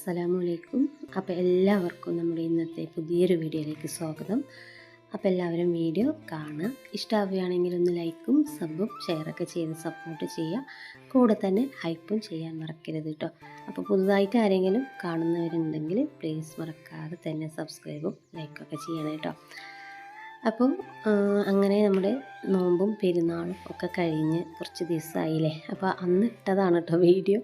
അസ്സലാമു അലൈക്കും. അപ്പോൾ എല്ലാവർക്കും നമ്മുടെ ഇന്നത്തെ പുതിയൊരു വീഡിയോയിലേക്ക് സ്വാഗതം. അപ്പോൾ എല്ലാവരും വീഡിയോ കാണുക, ഇഷ്ടമാവുകയാണെങ്കിൽ ഒന്ന് ലൈക്കും സബും ഷെയറൊക്കെ ചെയ്ത് സപ്പോർട്ട് ചെയ്യുക. കൂടെ തന്നെ ഹൈപ്പും ചെയ്യാൻ മറക്കരുത് കേട്ടോ. അപ്പോൾ പുതുതായിട്ട് ആരെങ്കിലും കാണുന്നവരുണ്ടെങ്കിൽ പ്ലീസ് മറക്കാതെ തന്നെ സബ്സ്ക്രൈബും ലൈക്കൊക്കെ ചെയ്യണം കേട്ടോ. അപ്പോൾ അങ്ങനെ നമ്മുടെ നോമ്പും പെരുന്നാളും ഒക്കെ കഴിഞ്ഞ് കുറച്ച് ദിവസമായില്ലേ. അപ്പോൾ അന്ന് ഇട്ടതാണ് കേട്ടോ വീഡിയോ.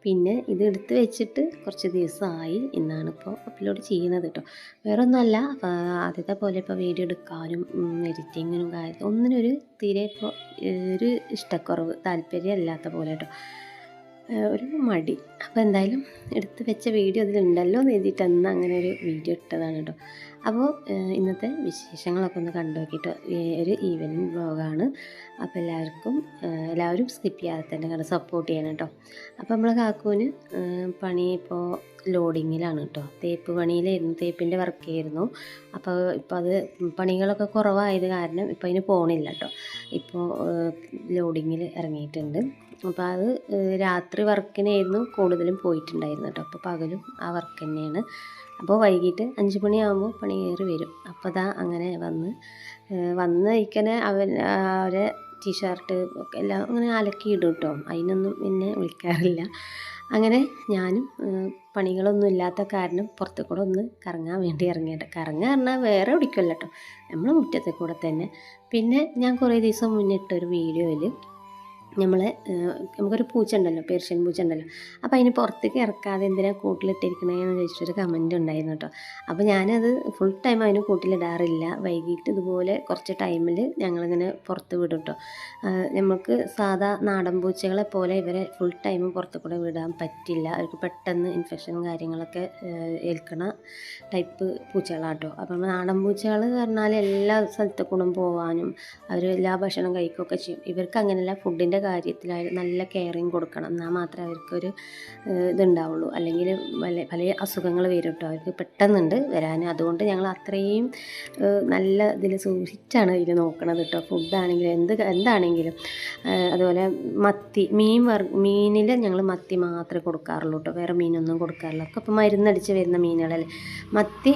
പിന്നെ ഇത് എടുത്ത് വെച്ചിട്ട് കുറച്ച് ദിവസമായി, ഇന്നാണിപ്പോൾ അപ്ലോഡ് ചെയ്യുന്നത് കേട്ടോ. വേറെ ഒന്നുമല്ല, ആദ്യത്തെ പോലെ ഇപ്പോൾ വീഡിയോ എടുക്കാനും എഡിറ്റിങ്ങിനും ഒന്നിനൊരു തീരെ ഇപ്പോൾ ഒരു ഇഷ്ടക്കുറവ്, താല്പര്യമല്ലാത്ത പോലെ കേട്ടോ, ഒരു മടി. അപ്പോൾ എന്തായാലും എടുത്ത് വെച്ച വീഡിയോ അതിലുണ്ടല്ലോ എന്ന് എഴുതിയിട്ട് അന്ന് അങ്ങനെ ഒരു വീഡിയോ ഇട്ടതാണ് കേട്ടോ. അപ്പോൾ ഇന്നത്തെ വിശേഷങ്ങളൊക്കെ ഒന്ന് കണ്ടു നോക്കിയിട്ട് ഒരു ഈവനിങ് വ്ളോഗാണ്. അപ്പോൾ എല്ലാവരും സ്കിപ്പ് ചെയ്യാതെ തന്നെ കണ്ട് സപ്പോർട്ട് ചെയ്യണം കേട്ടോ. അപ്പോൾ നമ്മൾ കാക്കൂന് പണി ഇപ്പോൾ ലോഡിങ്ങിലാണ് കേട്ടോ. തേപ്പ് പണിയിലായിരുന്നു, തേപ്പിൻ്റെ വർക്കായിരുന്നു. അപ്പോൾ അത് പണികളൊക്കെ കുറവായത് കാരണം ഇപ്പോൾ അതിന് പോകണില്ല കേട്ടോ. ഇപ്പോൾ ലോഡിങ്ങിൽ ഇറങ്ങിയിട്ടുണ്ട്. അപ്പോൾ അത് രാത്രി വർക്കിനായിരുന്നു കൂടുതലും പോയിട്ടുണ്ടായിരുന്നു കേട്ടോ. അപ്പോൾ പകലും ആ വർക്ക് തന്നെയാണ്. അപ്പോൾ വൈകിട്ട് 5 മണിയാകുമ്പോൾ പണി കയറി വരും. അപ്പോൾ അതാ അങ്ങനെ വന്ന് കഴിക്കണേ അവരെ ടീഷർട്ട് ഒക്കെ എല്ലാം അങ്ങനെ അലക്കിയിടും കേട്ടോ. അതിനൊന്നും പിന്നെ വിളിക്കാറില്ല. അങ്ങനെ ഞാനും പണികളൊന്നും ഇല്ലാത്ത കാരണം പുറത്ത് കൂടെ ഒന്ന് കറങ്ങാൻ വേണ്ടി ഇറങ്ങിയിട്ട്, കറങ്ങാൻ പറഞ്ഞാൽ വേറെ പിടിക്കുമല്ലോ കേട്ടോ, നമ്മൾ മുറ്റത്തെ കൂടെ തന്നെ. പിന്നെ ഞാൻ കുറേ ദിവസം മുന്നിട്ടൊരു വീഡിയോയിൽ നമുക്കൊരു പൂച്ച ഉണ്ടല്ലോ, പേർഷ്യൻ പൂച്ച ഉണ്ടല്ലോ, അപ്പോൾ അതിന് പുറത്തേക്ക് ഇറക്കാതെ എന്തിനാണ് കൂട്ടിലിട്ടിരിക്കണേന്ന് ചോദിച്ചൊരു കമൻറ്റ് ഉണ്ടായിരുന്നു കേട്ടോ. അപ്പോൾ ഞാനത് ഫുൾ ടൈം അതിന് കൂട്ടിലിടാറില്ല. വൈകിട്ട് ഇതുപോലെ കുറച്ച് ടൈമിൽ ഞങ്ങളിങ്ങനെ പുറത്ത് വിടും കേട്ടോ. നമുക്ക് സാധാ നാടൻ പൂച്ചകളെ പോലെ ഇവരെ ഫുൾ ടൈം പുറത്ത് കൂടെ വിടാൻ പറ്റില്ല. അവർക്ക് പെട്ടെന്ന് ഇൻഫെക്ഷനും കാര്യങ്ങളൊക്കെ ഏൽക്കണ ടൈപ്പ് പൂച്ചകളാണ് കേട്ടോ. അപ്പം നാടൻ പൂച്ചകൾ പറഞ്ഞാൽ എല്ലാ സ്ഥലത്തു കൂടെ പോകാനും അവർ എല്ലാ ഭക്ഷണം കഴിക്കുകയൊക്കെ ചെയ്യും. ഇവർക്ക് അങ്ങനെയല്ല, ഫുഡിൻ്റെ കാര്യത്തിലായാലും നല്ല കെയറിങ് കൊടുക്കണം, എന്നാൽ മാത്രമേ അവർക്കൊരു ഇതുണ്ടാവുള്ളൂ. അല്ലെങ്കിൽ പല അസുഖങ്ങൾ വരും കേട്ടോ, അവർക്ക് പെട്ടെന്നുണ്ട് വരാൻ. അതുകൊണ്ട് ഞങ്ങൾ അത്രയും നല്ല ഇതിൽ സൂക്ഷിച്ചാണ് ഇതിൽ നോക്കണത് കേട്ടോ. ഫുഡാണെങ്കിലും എന്താണെങ്കിലും. അതുപോലെ മീനിൽ ഞങ്ങൾ മത്തി മാത്രമേ കൊടുക്കാറുള്ളൂ കേട്ടോ, വേറെ മീനൊന്നും കൊടുക്കാറില്ല. ഒക്കെ ഇപ്പോൾ മരുന്നടിച്ച് വരുന്ന മീനുകളല്ലേ. മത്തി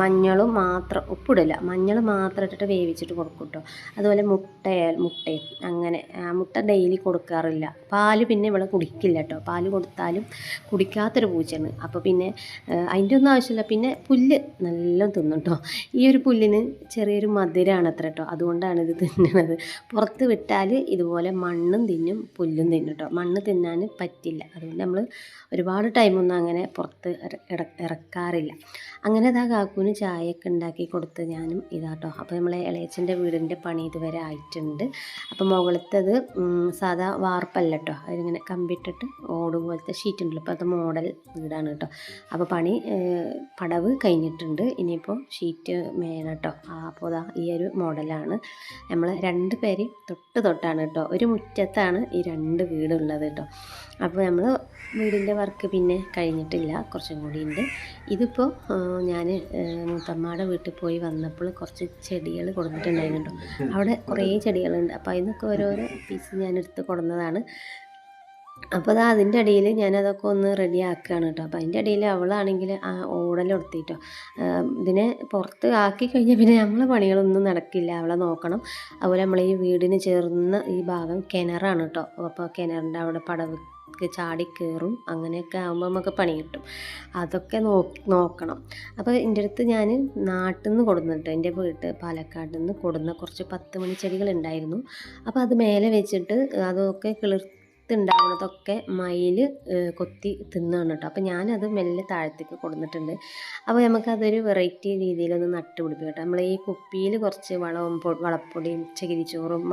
മഞ്ഞളും മാത്രം, ഉപ്പിടില്ല, മഞ്ഞൾ മാത്രം ഇട്ടിട്ട് വേവിച്ചിട്ട് കൊടുക്കും കേട്ടോ. അതുപോലെ മുട്ടയും അങ്ങനെ, മുട്ട ഡെയിലി കൊടുക്കാറില്ല. പാല് പിന്നെ ഇവിടെ കുടിക്കില്ല കേട്ടോ. പാല് കൊടുത്താലും കുടിക്കാത്തൊരു പൂച്ചയാണ്. അപ്പോൾ പിന്നെ അതിൻ്റെ ഒന്നും ആവശ്യമില്ല. പിന്നെ പുല്ല് നല്ല തിന്നും കേട്ടോ. ഈ ഒരു പുല്ലിന് ചെറിയൊരു മധുരമാണ് അത്ര കേട്ടോ, അതുകൊണ്ടാണ് ഇത് തിന്നണത്. പുറത്ത് വിട്ടാൽ ഇതുപോലെ മണ്ണും തിന്നും പുല്ലും തിന്നും കേട്ടോ. മണ്ണ് തിന്നാൻ പറ്റില്ല, അതുകൊണ്ട് നമ്മൾ ഒരുപാട് ടൈമൊന്നും അങ്ങനെ പുറത്ത് ഇറക്കാറില്ല. അങ്ങനെ ഇതാ കാക്കൂന് ചായയൊക്കെ ഉണ്ടാക്കി കൊടുത്ത് ഞാനും ഇതാട്ടോ. അപ്പോൾ നമ്മളെ ഇളയച്ചൻ്റെ വീടിൻ്റെ പണി ഇതുവരെ ആയിട്ടുണ്ട്. അപ്പോൾ മുകളിലത്തത് സാധാ വാർപ്പല്ല കേട്ടോ, അതിങ്ങനെ കമ്പിട്ടിട്ട് ഓട് പോലത്തെ ഷീറ്റ് ഉണ്ടല്ലോ. അപ്പോൾ അത് മോഡൽ വീടാണ് കേട്ടോ. അപ്പോൾ പടവ് കഴിഞ്ഞിട്ടുണ്ട്, ഇനിയിപ്പോൾ ഷീറ്റ് മേണം കേട്ടോ. അപ്പോൾ അതാ ഈ ഒരു മോഡലാണ്. നമ്മൾ 2 പേര് തൊട്ടാണ് കേട്ടോ. ഒരു മുറ്റത്താണ് ഈ 2 വീടുള്ളത് കേട്ടോ. അപ്പോൾ നമ്മൾ വീടിൻ്റെ വർക്ക് പിന്നെ കഴിഞ്ഞിട്ടില്ല, കുറച്ചും കൂടി ഉണ്ട്. ഇതിപ്പോൾ ഞാൻ മൂത്തമ്മയുടെ വീട്ടിൽ പോയി വന്നപ്പോൾ കുറച്ച് ചെടികൾ കൊടുത്തിട്ടുണ്ടായിരുന്നു കേട്ടോ. അവിടെ കുറേ ചെടികളുണ്ട്. അപ്പോൾ അതിനൊക്കെ ഓരോരോ പീസ് ഞാൻ എടുത്ത് കൊടുന്നതാണ്. അപ്പോൾ അതിൻ്റെ ഇടയിൽ ഞാനതൊക്കെ ഒന്ന് റെഡി ആക്കുകയാണ് കേട്ടോ. അപ്പോൾ അതിൻ്റെ ഇടയിൽ അവളാണെങ്കിൽ ഓടലെടുത്തിട്ടോ. ഇതിനെ പുറത്ത് ആക്കി കഴിഞ്ഞാൽ പിന്നെ നമ്മളെ പണികളൊന്നും നടക്കില്ല, അവളെ നോക്കണം. അതുപോലെ നമ്മൾ ഈ വീടിന് ചേർന്ന ഈ ഭാഗം കിണറാണ് കേട്ടോ. അപ്പോൾ കിണറിൻ്റെ അവിടെ പടവ് ചാടി കയറും, അങ്ങനെയൊക്കെ ആകുമ്പോൾ നമുക്ക് പണി കിട്ടും. അതൊക്കെ നോക്കണം. അപ്പോൾ എൻ്റെ അടുത്ത് ഞാൻ നാട്ടിൽ നിന്ന് കൊടുന്നിട്ട്, എൻ്റെ പാലക്കാട് നിന്ന് കൊടുന്ന കുറച്ച് 10 മണി ചെടികൾ ഉണ്ടായിരുന്നു. അപ്പോൾ അത് മേലെ വെച്ചിട്ട് അതൊക്കെ ഉണ്ടാവുന്നതൊക്കെ മയിൽ കൊത്തി തിന്നാണ് കേട്ടോ. അപ്പോൾ ഞാനത് മെല്ലെ താഴത്തേക്ക് കൊടുത്തിട്ടുണ്ട്. അപ്പോൾ നമുക്കതൊരു വെറൈറ്റി രീതിയിലൊന്ന് നട്ടുപിടിപ്പിക്കും കേട്ടോ. നമ്മൾ ഈ കുപ്പിയിൽ കുറച്ച് വളപ്പൊടിയും ചകിരിച്ചോറും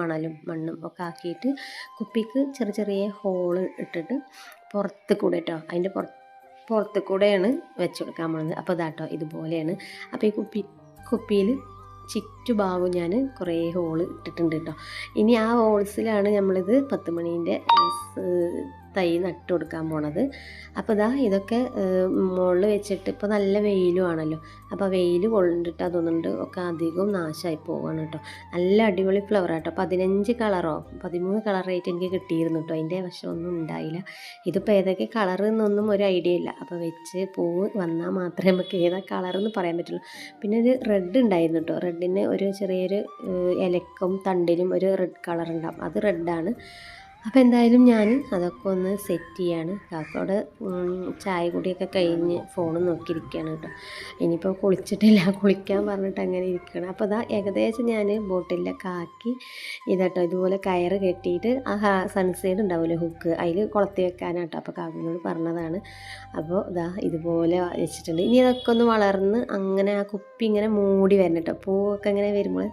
മണ്ണും ഒക്കെ ആക്കിയിട്ട് കുപ്പിക്ക് ചെറിയ ഹോള് ഇട്ടിട്ട് പുറത്ത് കൂടെ കേട്ടോ, അതിൻ്റെ പുറത്ത് കൂടെയാണ് വെച്ച് കൊടുക്കാൻ പോകുന്നത്. അപ്പോൾ ഇതാട്ടോ ഇതുപോലെയാണ്. അപ്പോൾ ഈ കുപ്പിയിൽ ചുറ്റുഭാഗവും ഞാൻ കുറേ ഹോള് ഇട്ടിട്ടുണ്ട് കേട്ടോ. ഇനി ആ ഹോൾസിലാണ് നമ്മളിത് 10 മണീൻ്റെ തൈ നട്ട് കൊടുക്കാൻ പോണത്. അപ്പോൾ ഇതൊക്കെ മുകളിൽ വെച്ചിട്ട് ഇപ്പോൾ നല്ല വെയിലും ആണല്ലോ, അപ്പോൾ വെയിൽ കൊണ്ടിട്ട് അതൊന്നുണ്ട് ഒക്കെ അധികം നാശമായി പോവാണ് കേട്ടോ. നല്ല അടിപൊളി ഫ്ലവർ ആട്ടോ. 15 കളറോ 13 കളറായിട്ട് എനിക്ക് കിട്ടിയിരുന്നു കേട്ടോ. അതിൻ്റെ വശമൊന്നും ഉണ്ടായില്ല. ഇതിപ്പോൾ ഏതൊക്കെ കളർ എന്നൊന്നും ഒരു ഐഡിയ ഇല്ല. അപ്പോൾ വെച്ച് പൂവ് വന്നാൽ മാത്രമേ നമുക്ക് ഏതാ കളറെന്ന് പറയാൻ പറ്റുള്ളൂ. പിന്നെ ഒരു റെഡ് ഉണ്ടായിരുന്നു കേട്ടോ. റെഡിന് ഒരു ചെറിയൊരു ഇലക്കും തണ്ടിലും ഒരു റെഡ് കളർ ഉണ്ടാവും, അത് റെഡാണ്. അപ്പോൾ എന്തായാലും ഞാൻ അതൊക്കെ ഒന്ന് സെറ്റ് ചെയ്യാണ്. കാക്കോടെ ചായ കുടിയൊക്കെ കഴിഞ്ഞ് ഫോൺ നോക്കിയിരിക്കുകയാണ് കേട്ടോ. ഇനിയിപ്പോൾ കുളിച്ചിട്ടില്ല, കുളിക്കാൻ പറഞ്ഞിട്ട് അങ്ങനെ ഇരിക്കണം. അപ്പോൾ ഏകദേശം ഞാൻ ബോട്ടിലൊക്കെ ആക്കി ഇതാട്ടോ ഇതുപോലെ കയറ് കെട്ടിയിട്ട് ആ സൺസൈഡ് ഉണ്ടാവുമല്ലോ ഹുക്ക്, അതിൽ കൊളുത്തി വെക്കാനാട്ടോ. അപ്പോൾ കാക്കുവിനോട് പറഞ്ഞതാണ്. അപ്പോൾ ഇതുപോലെ വെച്ചിട്ടുണ്ട്. ഇനി ഇതൊക്കെ ഒന്ന് വളർന്ന് അങ്ങനെ ആ കുപ്പി ഇങ്ങനെ മൂടി വരണം കേട്ടോ. പൂവൊക്കെ ഇങ്ങനെ വരുമ്പോൾ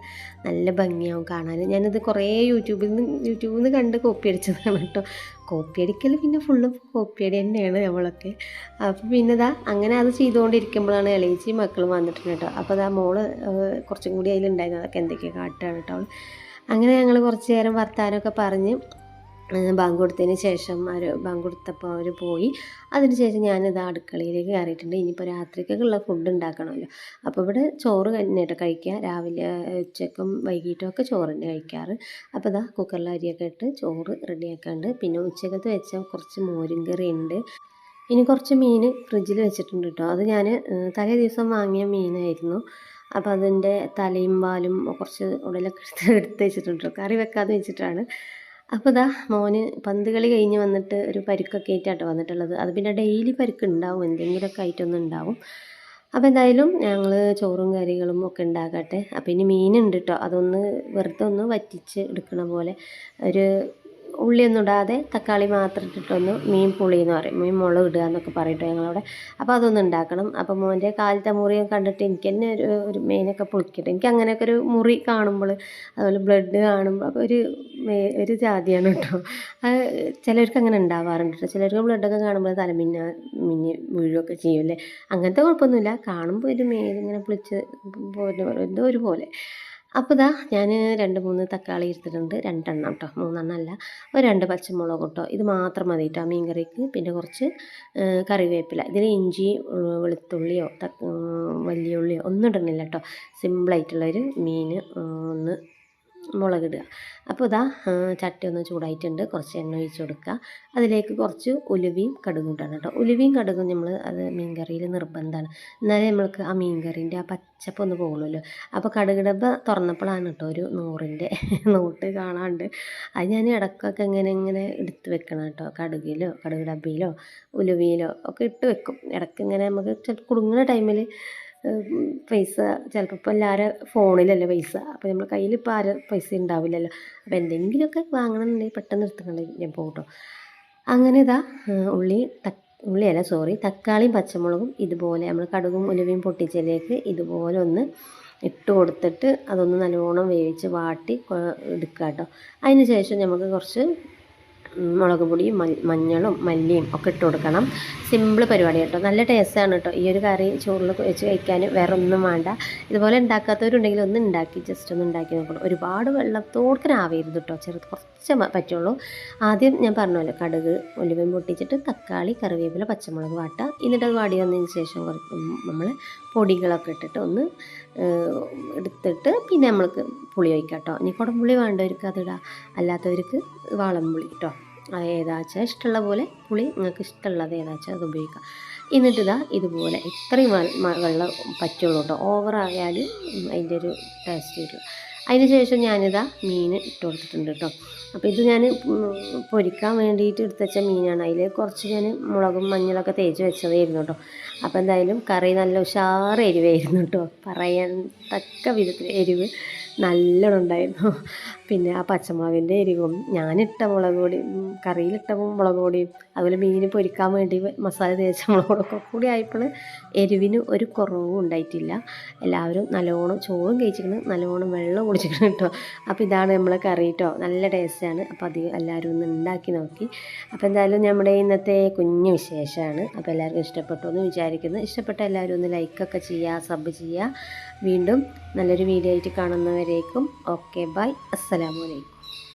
നല്ല ഭംഗിയാവും കാണാൻ. ഞാനിത് കുറേ യൂട്യൂബിൽ നിന്ന് കണ്ട് കോപ്പി അടിച്ചതാണ് കേട്ടോ. കോപ്പി അടിക്കൽ പിന്നെ ഫുള്ള് കോപ്പി അടി തന്നെയാണ് നമ്മളൊക്കെ. അപ്പോൾ പിന്നെ അങ്ങനെ അത് ചെയ്തുകൊണ്ടിരിക്കുമ്പോഴാണ് ഇളയിച്ചി മക്കളും വന്നിട്ടുണ്ട് കേട്ടോ. അപ്പോൾ മോള് കുറച്ചും കൂടി അതിലുണ്ടായിരുന്നു, അതൊക്കെ എന്തൊക്കെയാണ് കാട്ടുകയാണ് കേട്ടോ. അങ്ങനെ ഞങ്ങൾ കുറച്ച് നേരം വർത്താനമൊക്കെ പറഞ്ഞ് ബാങ്ക് കൊടുത്തതിന് ശേഷം ബാങ്ക് കൊടുത്തപ്പോൾ അവർ പോയി. അതിന് ശേഷം ഞാനിത് അടുക്കളയിലേക്ക് കയറിയിട്ടുണ്ട്. ഇനിയിപ്പോൾ രാത്രിക്കൊക്കെയുള്ള ഫുഡ് ഉണ്ടാക്കണമല്ലോ. അപ്പോൾ ഇവിടെ ചോറ് തന്നെയായിട്ട് കഴിക്കുക. രാവിലെ ഉച്ചക്കും വൈകിട്ടും ഒക്കെ ചോറ് തന്നെ കഴിക്കാറ്. അപ്പോൾ കുക്കറിൽ അരിയൊക്കെ ഇട്ട് ചോറ് റെഡിയാക്കാണ്ട്. പിന്നെ ഉച്ചക്കത്ത് വെച്ച കുറച്ച് മോരും കറി ഉണ്ട്. ഇനി കുറച്ച് മീൻ ഫ്രിഡ്ജിൽ വെച്ചിട്ടുണ്ട് കേട്ടോ. അത് ഞാൻ തലേ ദിവസം വാങ്ങിയ മീനായിരുന്നു. അപ്പോൾ അതിൻ്റെ തലയും വാലും കുറച്ച് ഉടലൊക്കെ എടുത്ത് വെച്ചിട്ടുണ്ട്. കറി വെക്കാതെ വെച്ചിട്ടാണ്. അപ്പോൾ മോന് പന്ത് കളി കഴിഞ്ഞ് വന്നിട്ട് ഒരു പരിക്കൊക്കെ ആയിട്ടാട്ടോ വന്നിട്ടുള്ളത്. അത് പിന്നെ ഡെയിലി പരിക്ക് ഉണ്ടാവും, എന്തെങ്കിലുമൊക്കെ ആയിട്ടൊന്നും ഉണ്ടാവും. അപ്പോൾ എന്തായാലും ഞങ്ങൾ ചോറും കറികളും ഒക്കെ ഉണ്ടാക്കട്ടെ. അപ്പോൾ ഇനി മീനുണ്ട് കേട്ടോ, അതൊന്ന് വെറുതെ ഒന്ന് വറ്റിച്ച് എടുക്കണ പോലെ, ഒരു ഉള്ളിയൊന്നും ഇടാതെ തക്കാളി മാത്രം ഇട്ടിട്ടൊന്ന് മീൻ പുളി എന്ന് പറയും, മീൻ മുളക് ഇടുക എന്നൊക്കെ പറയട്ടോ ഞങ്ങളവിടെ. അപ്പോൾ അതൊന്നും ഉണ്ടാക്കണം. അപ്പോൾ മോൻ്റെ കാലത്തെ മുറിയൊക്കെ കണ്ടിട്ട് എനിക്ക് തന്നെ ഒരു മീനൊക്കെ പൊളിക്കട്ടെ. എനിക്ക് അങ്ങനെയൊക്കെ ഒരു മുറി കാണുമ്പോൾ, അതുപോലെ ബ്ലഡ് കാണുമ്പോൾ അപ്പോൾ ഒരു ജാതിയാണ് കേട്ടോ. അത് ചിലർക്ക് അങ്ങനെ ഉണ്ടാവാറുണ്ട് കേട്ടോ. ചിലർക്ക് ബ്ലഡൊക്കെ കാണുമ്പോൾ മിന്നി വീഴുകയൊക്കെ ചെയ്യുമല്ലേ. അങ്ങനത്തെ കുഴപ്പമൊന്നുമില്ല, കാണുമ്പോൾ ഒരു മേലിങ്ങനെ പൊളിച്ച് എന്തോ ഒരു പോലെ. അപ്പോൾ ഞാൻ 2-3 തക്കാളി എടുത്തിട്ടുണ്ട്, 2 എണ്ണം കേട്ടോ, 3 എണ്ണം അല്ല. ഒരു 2 പച്ചമുളക് കേട്ടോ, ഇത് മാത്രം മതി കേട്ടോ മീൻ കറിക്ക്. പിന്നെ കുറച്ച് കറിവേപ്പില. ഇതിന് ഇഞ്ചി വെളുത്തുള്ളിയോ വലിയ ഉള്ളിയോ ഒന്നും ഇടണില്ല കേട്ടോ. സിമ്പിളായിട്ടുള്ളൊരു മീൻ ഒന്ന് മുളകിടുക. അപ്പോൾ ചട്ടി ഒന്ന് ചൂടായിട്ടുണ്ട്. കുറച്ച് എണ്ണ ഒഴിച്ച് കൊടുക്കുക. അതിലേക്ക് കുറച്ച് ഉലുവയും കടുകും ഇടണം കേട്ടോ. ഉലുവയും കടുകും അത് മീൻ കറിയിൽ നിർബന്ധമാണ്. എന്നാലേ നമ്മൾക്ക് ആ മീൻ കറീൻ്റെ ആ പച്ചപ്പ് ഒന്ന് പോകുള്ളൂ. അപ്പോൾ കടുകിടപ്പോൾ തുറന്നപ്പോഴാണ് കേട്ടോ ഒരു 100-ൻ്റെ നോട്ട് കാണാണ്ട്. അത് ഞാൻ ഇടയ്ക്കൊക്കെ ഇങ്ങനെ എടുത്ത് വെക്കണം കേട്ടോ. കടുക് ഡബ്ബയിലോ ഉലുവയിലോ ഒക്കെ ഇട്ട് വെക്കും. ഇടയ്ക്ക് ഇങ്ങനെ നമുക്ക് കുടുങ്ങുന്ന ടൈമിൽ പൈസ ചിലപ്പോൾ ഇപ്പോൾ എല്ലാവരും ഫോണിലല്ലേ പൈസ, അപ്പോൾ നമ്മൾ കയ്യിൽ ഇപ്പോൾ ആരും പൈസ ഉണ്ടാവില്ലല്ലോ. അപ്പോൾ എന്തെങ്കിലുമൊക്കെ വാങ്ങണമെന്നുണ്ടെങ്കിൽ പെട്ടെന്ന് എടുത്തുകൊണ്ട് ഞാൻ പോകട്ടോ. അങ്ങനെ തക്കാളിയും പച്ചമുളകും ഇതുപോലെ നമ്മൾ കടുകും ഉലുവയും പൊട്ടിച്ചതിലേക്ക് ഇതുപോലെ ഒന്ന് ഇട്ട് കൊടുത്തിട്ട് അതൊന്ന് നല്ലോണം വേവിച്ച് വാട്ടി എടുക്കുക കേട്ടോ. അതിന് ശേഷം നമുക്ക് കുറച്ച് മുളക് പൊടിയും മഞ്ഞളും മല്ലിയും ഒക്കെ ഇട്ട് കൊടുക്കണം. സിമ്പിൾ പരിപാടി കേട്ടോ, നല്ല ടേസ്റ്റാണ് കേട്ടോ. ഈ ഒരു കറി ചോറിൽ വെച്ച് കഴിക്കാൻ വേറെ ഒന്നും വേണ്ട. ഇതുപോലെ ഉണ്ടാക്കാത്തവരുണ്ടെങ്കിൽ ഒന്ന് ഉണ്ടാക്കി ജസ്റ്റ് ഒന്ന് ഉണ്ടാക്കി നോക്കണം. ഒരുപാട് വെള്ളത്തോടക്കനാവരുത് കേട്ടോ, കുറച്ച് പറ്റുള്ളൂ. ആദ്യം ഞാൻ പറഞ്ഞല്ലോ കടുക് ഉലുവയും പൊട്ടിച്ചിട്ട് തക്കാളി കറിവേപ്പില പച്ചമുളക് വാട്ടുക. എന്നിട്ട് അത് വാടി വന്നതിന് ശേഷം നമ്മൾ പൊടികളൊക്കെ ഇട്ടിട്ട് ഒന്ന് എടുത്തിട്ട് പിന്നെ നമ്മൾക്ക് പുളി ഒഴിക്കാം കേട്ടോ. ഇനി കുടംപുളി വേണ്ടവർക്ക് അതിടാം, അല്ലാത്തവർക്ക് വാളംപുളി കേട്ടോ. അത് ഏതാച്ചാൽ ഇഷ്ടമുള്ള പോലെ പുളി നിങ്ങൾക്ക് ഇഷ്ടമുള്ളത് ഏതാച്ചാൽ അത് ഉപയോഗിക്കാം. എന്നിട്ട് ഇതുപോലെ ഇത്രയും വെള്ളം പറ്റുള്ളൂ കേട്ടോ. ഓവറായാൽ അതിൻ്റെ ഒരു ടേസ്റ്റ് വരും. അതിന് ശേഷം മീൻ ഇട്ട് കൊടുത്തിട്ടുണ്ട് കേട്ടോ. അപ്പോൾ ഇത് ഞാൻ പൊരിക്കാൻ വേണ്ടിയിട്ട് എടുത്ത് വെച്ച മീനാണ്. അതിൽ കുറച്ച് ഞാൻ മുളകും മഞ്ഞളൊക്കെ തേച്ച് വെച്ചതായിരുന്നു കേട്ടോ. അപ്പോൾ എന്തായാലും കറി നല്ല ഉഷാറ് എരിവായിരുന്നു കേട്ടോ, പറയാൻ തക്ക വിധത്തിൽ എരിവ് നല്ലോണം ഉണ്ടായിരുന്നു. പിന്നെ ആ പച്ചമുളകിൻ്റെ എരിവും ഞാനിട്ട മുളക് പൊടി, കറിയിലിട്ട മുളക് പൊടിയും അതുപോലെ മീൻ പൊരിക്കാൻ വേണ്ടി മസാല തേച്ച മുളക് പൊടിയൊക്കെ കൂടി ആയപ്പോൾ എരിവിന് ഒരു കുറവും ഉണ്ടായിട്ടില്ല. എല്ലാവരും നല്ലോണം ചോറും കഴിച്ചിരിക്കണം, നല്ലോണം വെള്ളം കുടിച്ചിരിക്കണം കേട്ടോ. അപ്പോൾ ഇതാണ് നമ്മളെ കറി കേട്ടോ, നല്ല ടേസ്റ്റാണ്. അപ്പോൾ അത് എല്ലാവരും ഒന്ന് ഉണ്ടാക്കി നോക്കി. അപ്പോൾ എന്തായാലും നമ്മുടെ ഇന്നത്തെ കുഞ്ഞു വിശേഷമാണ്. അപ്പോൾ എല്ലാവർക്കും ഇഷ്ടപ്പെട്ടു എന്ന് വിചാരിക്കുന്നു. ഇഷ്ടപ്പെട്ട എല്ലാവരും ഒന്ന് ലൈക്കൊക്കെ ചെയ്യുക, സബ് ചെയ്യുക. വീണ്ടും നല്ലൊരു വീഡിയോ ആയിട്ട് കാണുന്നവരേക്കും ഓക്കെ ബൈ, അസ്സലാമു അലൈക്കും.